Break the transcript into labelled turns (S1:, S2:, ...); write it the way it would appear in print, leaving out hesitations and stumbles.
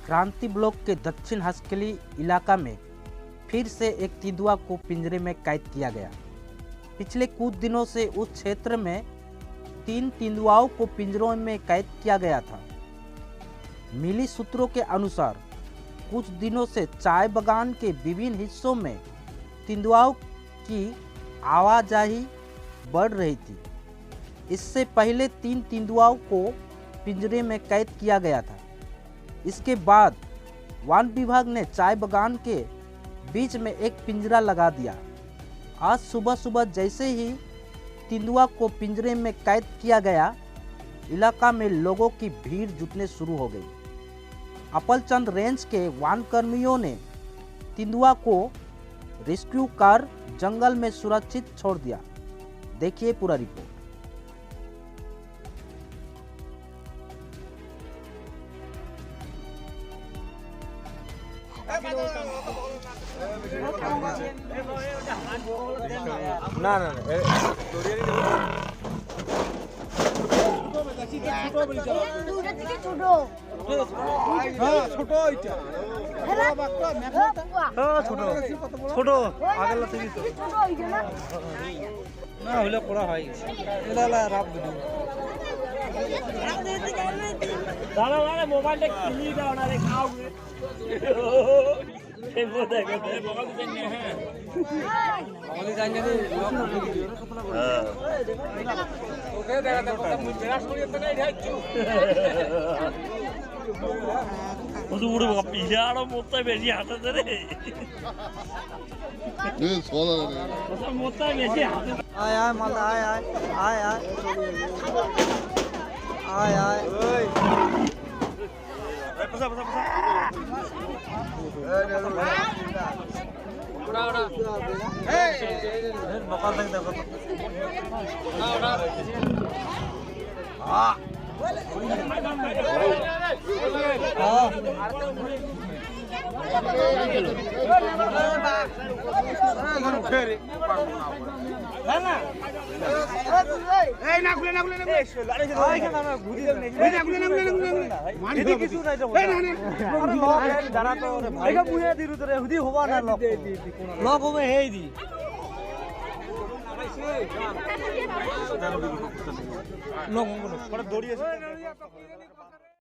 S1: क्रांति ब्लॉक के दक्षिण हसकली इलाका में फिर से एक तेंदुआ को पिंजरे में कैद किया गया। पिछले कुछ दिनों से उस क्षेत्र में 3 तेंदुआओं को पिंजरों में कैद किया गया था। मिली सूत्रों के अनुसार कुछ दिनों से चाय बागान के विभिन्न हिस्सों में तेंदुआओं की आवाजाही बढ़ रही थी। इससे पहले 3 तेंदुआओं को पिंजरे में कैद किया गया था। इसके बाद वन विभाग ने चाय बागान के बीच में एक पिंजरा लगा दिया। आज सुबह सुबह जैसे ही तेंदुआ को पिंजरे में कैद किया गया, इलाका में लोगों की भीड़ जुटने शुरू हो गई। अपलचंद रेंज के वन कर्मियों ने तेंदुआ को रेस्क्यू कर जंगल में सुरक्षित छोड़ दिया। देखिए पूरा रिपोर्ट।
S2: না না ছোট আগের না হলে করা হয় দাদা দাদা মোবাইলটা কিনে দাও না রে খাও পিজাড়ো মোত্তা বেশি হাতে রে মোত্তা বেশি হাতে আয় আয় মাল আয় আয় আয় আয় আয় আয় ওই পসা পসা পসা ওড়া ওড়া এই বকাল দেখ দেখো ওড়া ওড়া দৌড়িয়েছে